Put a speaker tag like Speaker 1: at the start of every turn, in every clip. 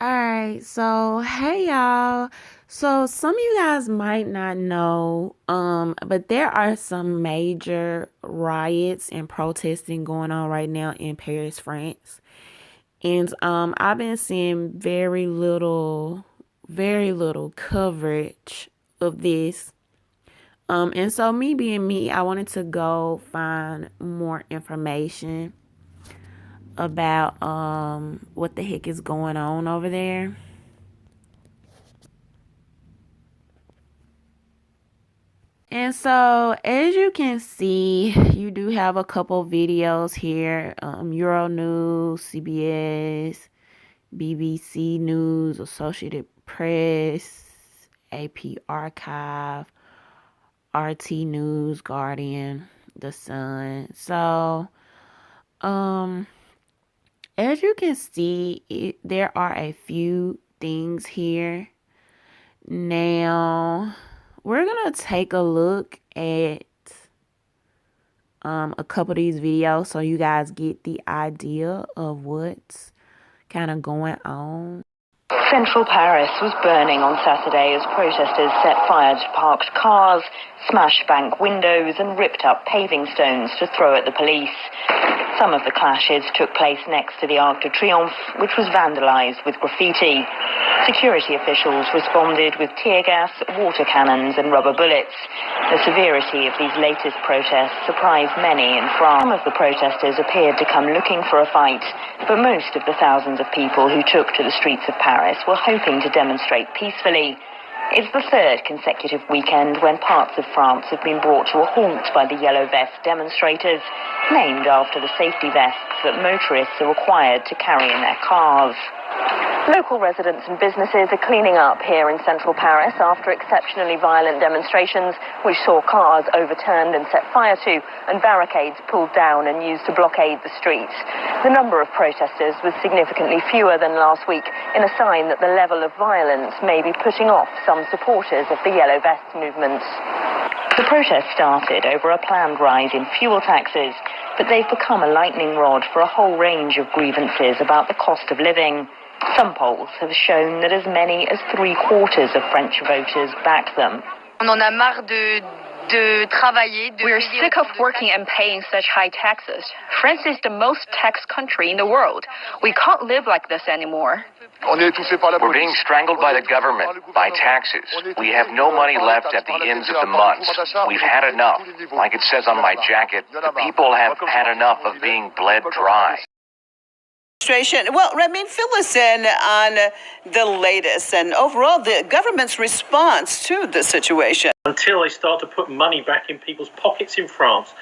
Speaker 1: All right, so hey y'all. So some of you guys might not know, but there are some major riots and protesting going on right now in Paris, France. And I've been seeing very little coverage of this. And so me being me, I wanted to go find more information about what the heck is going on over there. And so, as you can see, you do have a couple videos here. Euro News, CBS, BBC News, Associated Press, AP Archive, RT News, Guardian, The Sun. So, um, as you can see, there are a few things here. Now, we're gonna take a look at a couple of these videos so you guys get the idea of what's kind of going on.
Speaker 2: Central Paris was burning on Saturday as protesters set fire to parked cars, smashed bank windows and ripped up paving stones to throw at the police. Some of the clashes took place next to the Arc de Triomphe, which was vandalized with graffiti. Security officials responded with tear gas, water cannons and rubber bullets. The severity of these latest protests surprised many in France. Some of the protesters appeared to come looking for a fight, but most of the thousands of people who took to the streets of Paris were hoping to demonstrate peacefully. It's the third consecutive weekend when parts of France have been brought to a halt by the yellow vest demonstrators, named after the safety vests that motorists are required to carry in their cars. Local residents and businesses are cleaning up here in central Paris after exceptionally violent demonstrations which saw cars overturned and set fire to and barricades pulled down and used to blockade the streets. The number of protesters was significantly fewer than last week, in a sign that the level of violence may be putting off some supporters of the Yellow Vest movement. The protest started over a planned rise in fuel taxes, but they've become a lightning rod for a whole range of grievances about the cost of living. Some polls have shown that as many as 3/4 of French voters back them.
Speaker 3: We're sick of working and paying such high taxes. France is the most taxed country in the world. We can't live like this anymore.
Speaker 4: We're being strangled by the government, by taxes. We have no money left at the ends of the months. We've had enough. Like it says on my jacket, the people have had enough of being bled dry.
Speaker 5: Well, fill us in on the latest and overall the government's response to the situation.
Speaker 6: Until they start to put money back in people's pockets in France.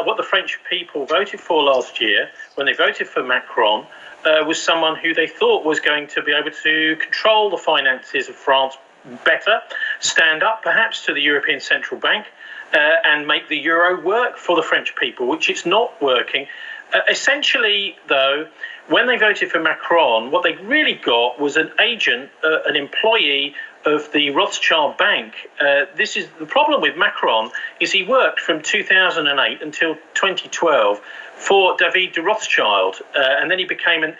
Speaker 6: What the French people voted for last year, when they voted for Macron, was someone who they thought was going to be able to control the finances of France better, stand up perhaps to the European Central Bank, and make the euro work for the French people, which it's not working. Essentially, though, when they voted for Macron, what they really got was an agent, an employee of the Rothschild Bank. This is the problem with Macron, is he worked from 2008 until 2012 for David de Rothschild, and then he became an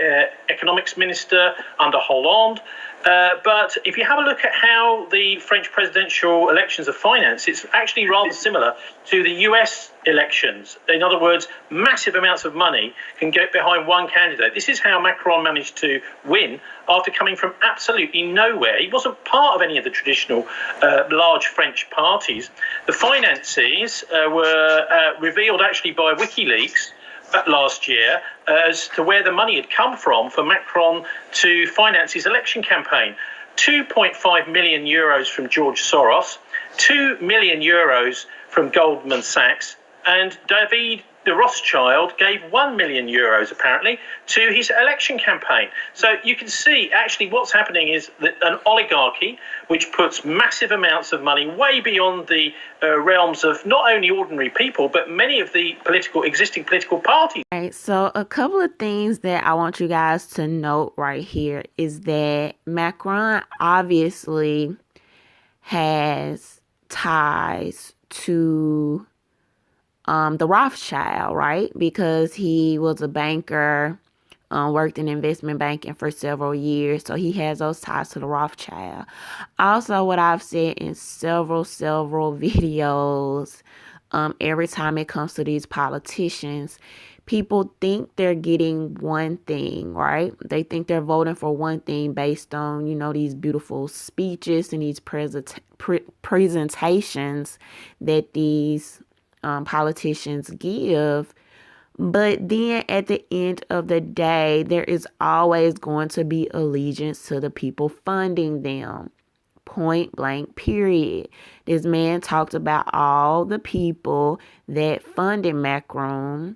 Speaker 6: economics minister under Hollande. But if you have a look at how the French presidential elections are financed, it's actually rather similar to the US elections. In other words, massive amounts of money can get behind one candidate. This is how Macron managed to win after coming from absolutely nowhere. He wasn't part of any of the traditional large French parties. The finances were revealed actually by WikiLeaks last year as to where the money had come from for Macron to finance his election campaign. 2.5 million euros from George Soros, 2 million euros from Goldman Sachs, and David de Rothschild gave 1 million euros, apparently, to his election campaign. So you can see, actually, what's happening is that an oligarchy, which puts massive amounts of money way beyond the realms of not only ordinary people, but many of the existing political parties.
Speaker 1: All right, so a couple of things that I want you guys to note right here is that Macron obviously has ties to the Rothschild, right? Because he was a banker worked in investment banking for several years, so he has those ties to the Rothschild. Also, what I've said in several videos, every time it comes to these politicians, people think they're getting one thing, right? They think they're voting for one thing based on, these beautiful speeches and these presentations that these politicians give. But then at the end of the day, there is always going to be allegiance to the people funding them. Point blank, period. This man talked about all the people that funded Macron.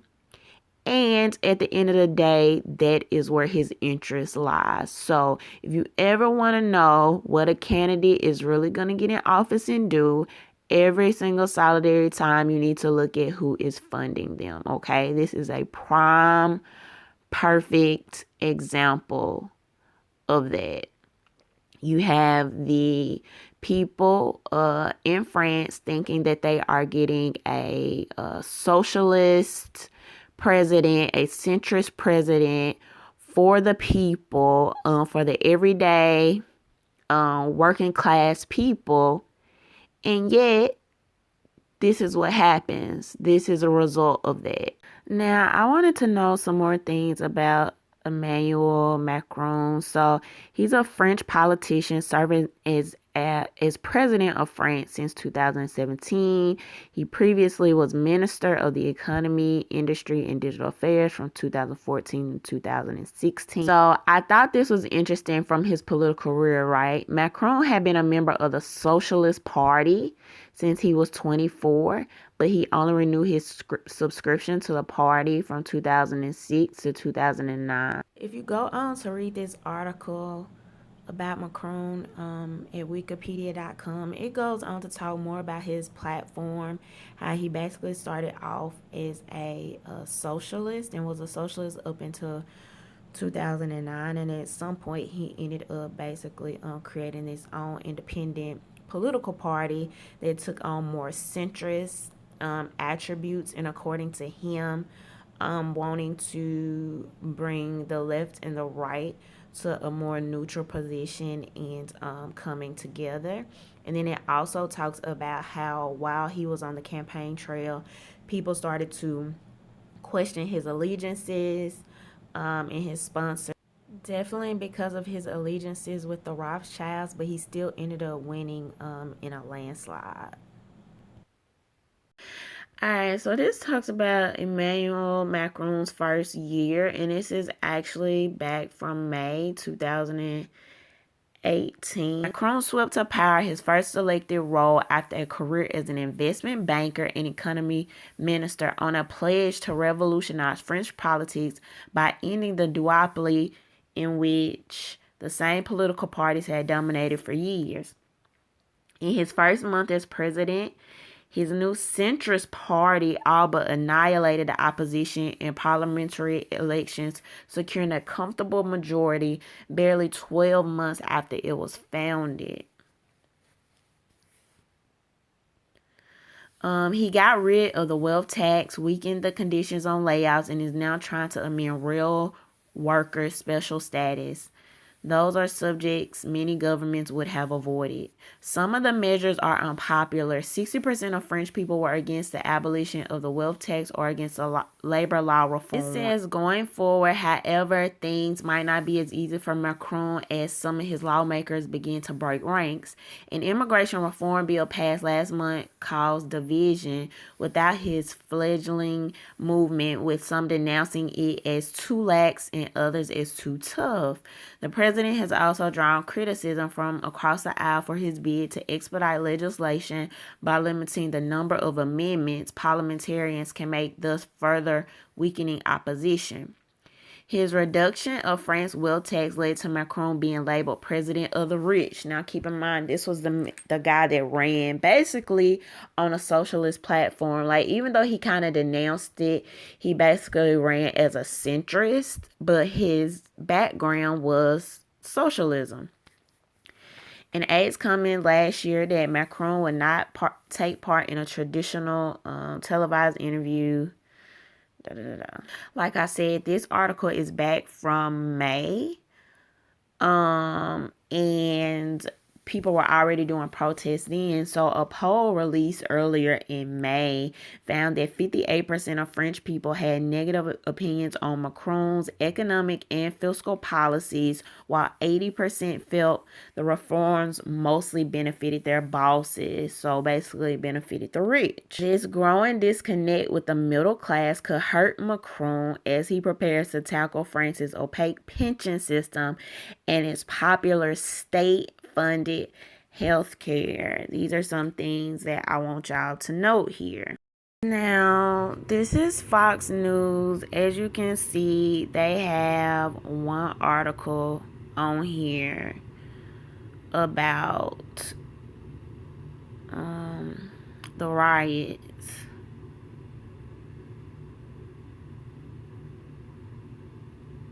Speaker 1: And at the end of the day, that is where his interest lies. So if you ever want to know what a candidate is really going to get in office and do, every single solitary time you need to look at who is funding them, okay? This is a prime, perfect example of that. You have the people in France thinking that they are getting a socialist president, a centrist president for the people, for the everyday working class people. And yet, this is what happens. This is a result of that. Now, I wanted to know some more things about Emmanuel Macron. So, he's a French politician serving as president of France since 2017. He previously was Minister of the Economy, Industry, and Digital Affairs from 2014 to 2016. So I thought this was interesting from his political career, right? Macron had been a member of the Socialist Party since he was 24, but he only renewed his subscription to the party from 2006 to 2009. If you go on to read this article about Macron at wikipedia.com, it goes on to talk more about his platform, how he basically started off as a socialist and was a socialist up until 2009, and at some point he ended up basically creating his own independent political party that took on more centrist attributes, and according to him, wanting to bring the left and the right to a more neutral position and coming together. And then it also talks about how while he was on the campaign trail, people started to question his allegiances and his sponsors. Definitely because of his allegiances with the Rothschilds, but he still ended up winning in a landslide. Alright, so this talks about Emmanuel Macron's first year, and this is actually back from May 2018. Macron swept to power his first elected role after a career as an investment banker and economy minister on a pledge to revolutionize French politics by ending the duopoly in which the same political parties had dominated for years. In his first month as president, his new centrist party all but annihilated the opposition in parliamentary elections, securing a comfortable majority barely 12 months after it was founded. He got rid of the wealth tax, weakened the conditions on layouts, and is now trying to amend real workers' special status. Those are subjects many governments would have avoided. Some of the measures are unpopular. 60% of French people were against the abolition of the wealth tax or against the labor law reform. It says going forward, however, things might not be as easy for Macron as some of his lawmakers begin to break ranks. An immigration reform bill passed last month caused division without his fledgling movement, with some denouncing it as too lax and others as too tough. The president has also drawn criticism from across the aisle for his bid to expedite legislation by limiting the number of amendments parliamentarians can make, thus further weakening opposition. His reduction of France's wealth tax led to Macron being labeled president of the rich. Now, keep in mind, this was the guy that ran basically on a socialist platform. Like, even though he kind of denounced it, he basically ran as a centrist, but his background was socialism. An aides comment last year that Macron would not take part in a traditional televised interview Da, da, da, da. Like I said, this article is back from May. And people were already doing protests then. So a poll released earlier in May found that 58% of French people had negative opinions on Macron's economic and fiscal policies, while 80% felt the reforms mostly benefited their bosses. So basically benefited the rich. This growing disconnect with the middle class could hurt Macron as he prepares to tackle France's opaque pension system and its popular state-funded healthcare. These are some things that I want y'all to note here. Now, this is Fox News. As you can see, they have one article on here about the riots.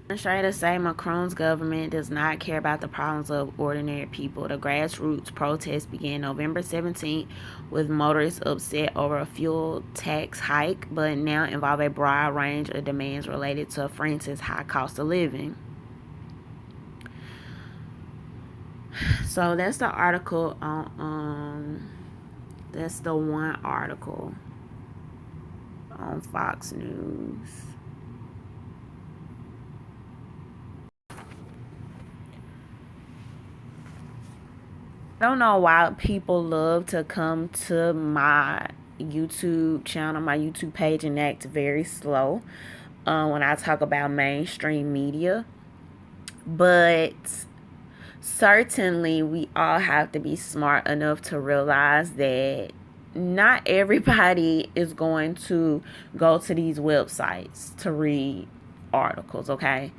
Speaker 1: Demonstrators say Macron's government does not care about the problems of ordinary people. The grassroots protest began November 17th with motorists upset over a fuel tax hike, but now involve a broad range of demands related to France's high cost of living. So that's the article on that's the one article on Fox News. I don't know why people love to come to my YouTube channel, my YouTube page, and act very slow when I talk about mainstream media. But certainly we all have to be smart enough to realize that not everybody is going to go to these websites to read articles, okay?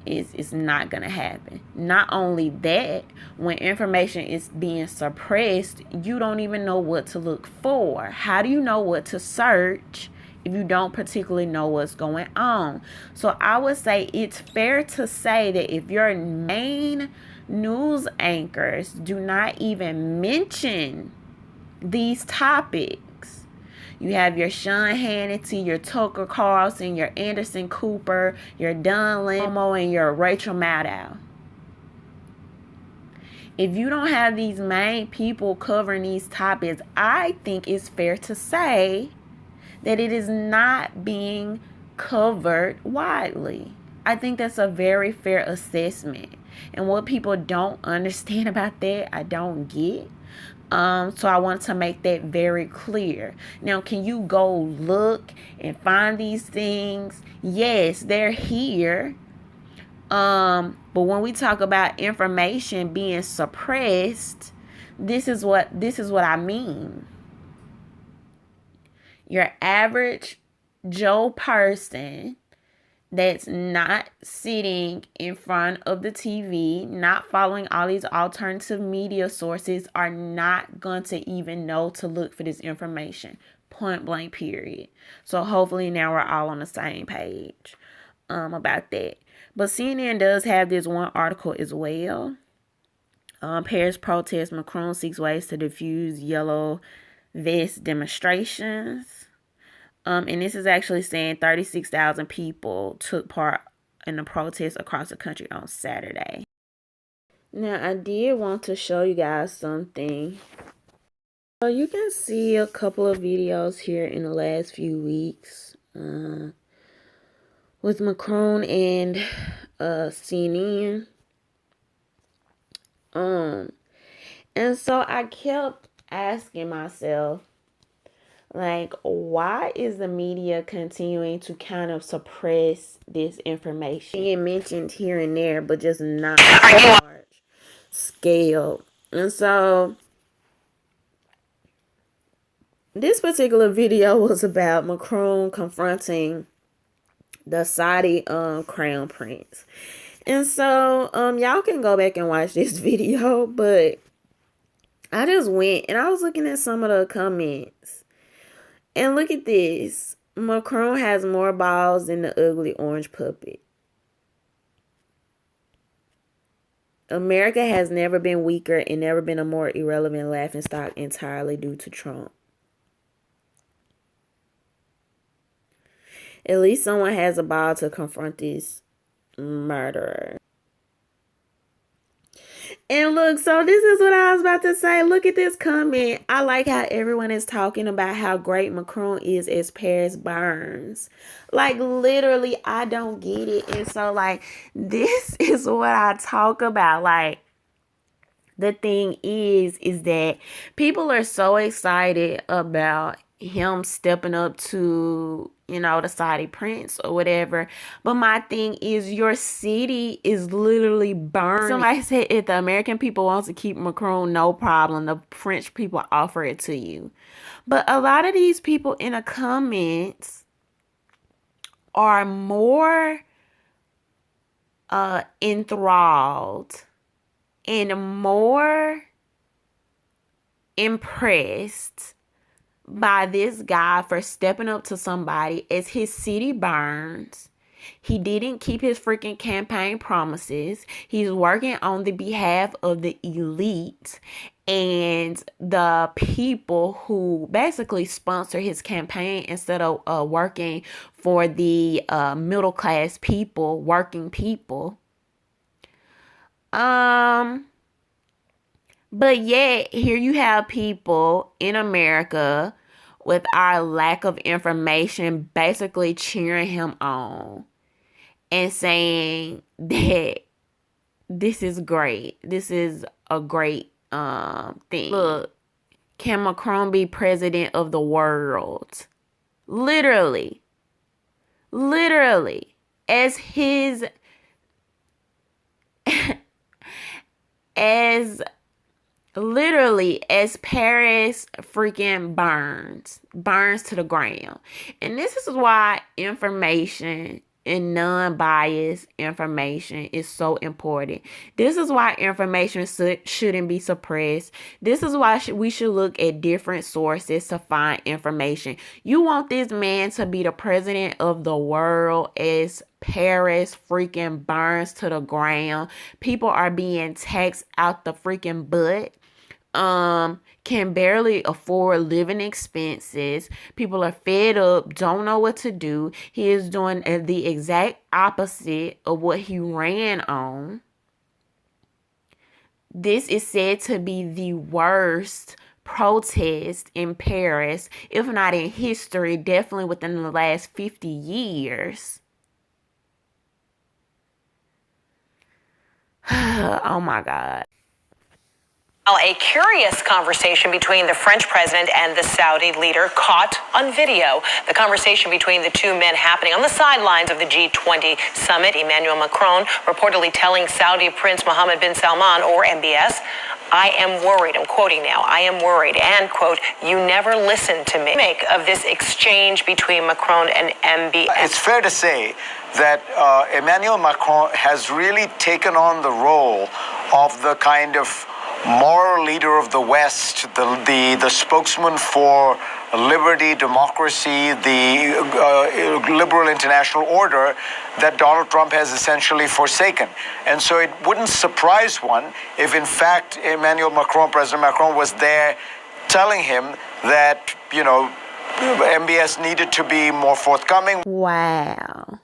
Speaker 1: It's not gonna happen. Not only that, when information is being suppressed, you don't even know what to look for. How do you know what to search if you don't particularly know what's going on? So I would say it's fair to say that if your main news anchors do not even mention these topics, you have your Sean Hannity, your Tucker Carlson, your Anderson Cooper, your Don Lemon, and your Rachel Maddow. If you don't have these main people covering these topics, I think it's fair to say that it is not being covered widely. I think that's a very fair assessment. And what people don't understand about that, I don't get. So I want to make that very clear. Now, can you go look and find these things? Yes, they're here. But when we talk about information being suppressed, this is what I mean. Your average Joe person that's not sitting in front of the TV, not following all these alternative media sources, are not going to even know to look for this information. Point blank, period. So hopefully now we're all on the same page about that. But CNN does have this one article as well. Paris protests, Macron seeks ways to diffuse yellow vest demonstrations. And this is actually saying 36,000 people took part in the protests across the country on Saturday. Now, I did want to show you guys something. So you can see a couple of videos here in the last few weeks with Macron and CNN. And so I kept asking myself, like, why is the media continuing to kind of suppress this information? Being mentioned here and there, but just not on a large scale. And so this particular video was about Macron confronting the Saudi crown prince. And so y'all can go back and watch this video, but I just went and I was looking at some of the comments. And look at this. Macron has more balls than the ugly orange puppet. America has never been weaker and never been a more irrelevant laughingstock entirely due to Trump. At least someone has a ball to confront this murderer. And look, so this is what I was about to say. Look at this comment. I like how everyone is talking about how great Macron is as Paris burns. Like, literally, I don't get it. And so, like, this is what I talk about. Like, the thing is that people are so excited about him stepping up to, you know, the Saudi prince or whatever. But my thing is, your city is literally burning. Somebody said if the American people wants to keep Macron, no problem. The French people offer it to you. But a lot of these people in the comments are more enthralled and more impressed by this guy for stepping up to somebody as his city burns. He didn't keep his freaking campaign promises. He's working on the behalf of the elite and the people who basically sponsor his campaign instead of working for the middle class people, working people. But yet, here you have people in America with our lack of information basically cheering him on and saying that this is great. This is a great thing. Look, can Macron be president of the world? Literally. As his... as Paris freaking burns to the ground. And this is why information and non-biased information is so important. This is why information shouldn't be suppressed. This is why we should look at different sources to find information. You want this man to be the president of the world as Paris freaking burns to the ground. People are being taxed out the freaking butt. Can barely afford living expenses. People are fed up, don't know what to do. He is doing the exact opposite of what he ran on. This is said to be the worst protest in Paris, if not in history, definitely within the last 50 years. Oh my God.
Speaker 2: A curious conversation between the French president and the Saudi leader caught on video. The conversation between the two men happening on the sidelines of the G20 summit. Emmanuel Macron reportedly telling Saudi Prince Mohammed bin Salman, or MBS, "I am worried," I'm quoting now, "I am worried," and, quote, "you never listen to me." Make of this exchange between Macron and MBS.
Speaker 7: It's fair to say that Emmanuel Macron has really taken on the role of the kind of moral leader of the West, the spokesman for liberty, democracy, the liberal international order that Donald Trump has essentially forsaken. And so it wouldn't surprise one if, in fact, President Macron was there telling him that, you know, MBS needed to be more forthcoming.
Speaker 1: Wow.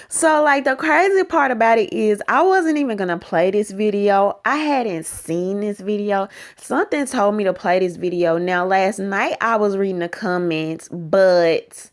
Speaker 1: So, like, the crazy part about it is I wasn't even going to play this video. I hadn't seen this video. Something told me to play this video. Now, last night I was reading the comments, but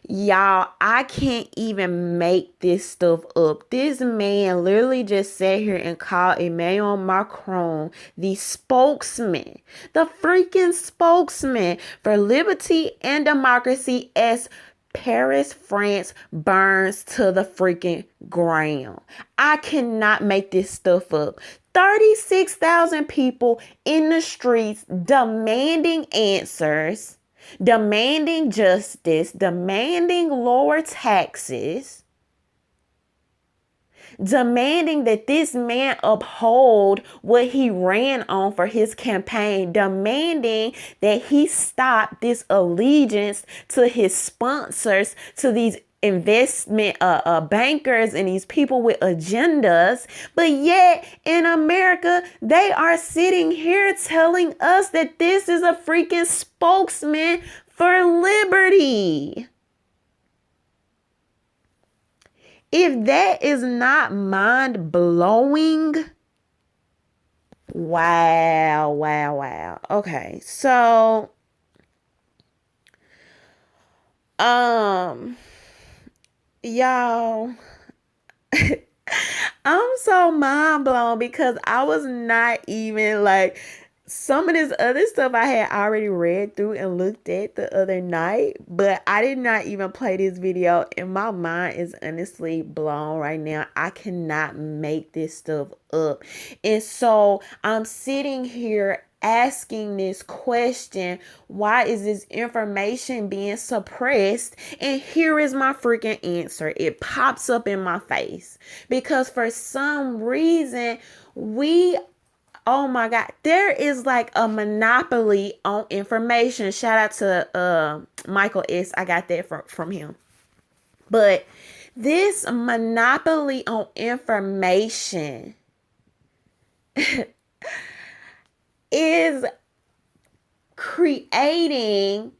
Speaker 1: y'all, I can't even make this stuff up. This man literally just sat here and called Emmanuel Macron the spokesman, the freaking spokesman for liberty and democracy as Paris, France burns to the freaking ground. I cannot make this stuff up. 36,000 people in the streets demanding answers, demanding justice, demanding lower taxes, demanding that this man uphold what he ran on for his campaign, demanding that he stop this allegiance to his sponsors, to these investment bankers and these people with agendas. But yet in America, they are sitting here telling us that this is a freaking spokesman for liberty. If that is not mind blowing, wow. Okay, so y'all, I'm so mind blown because I was not even like some of this other stuff I had already read through and looked at the other night, but I did not even play this video, and my mind is honestly blown right now. I cannot make this stuff up. And so I'm sitting here asking this question, why is this information being suppressed? And here is my freaking answer. It pops up in my face because for some reason oh my God, there is like a monopoly on information. Shout out to Michael S. I got that from him. But this monopoly on information is creating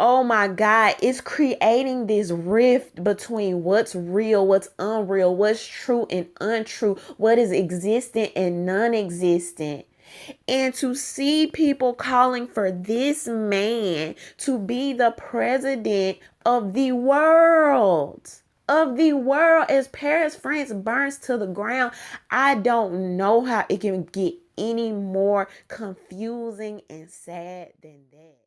Speaker 1: oh my God, it's creating this rift between what's real, what's unreal, what's true and untrue, what is existent and non-existent. And to see people calling for this man to be the president of the world. As Paris, France burns to the ground, I don't know how it can get any more confusing and sad than that.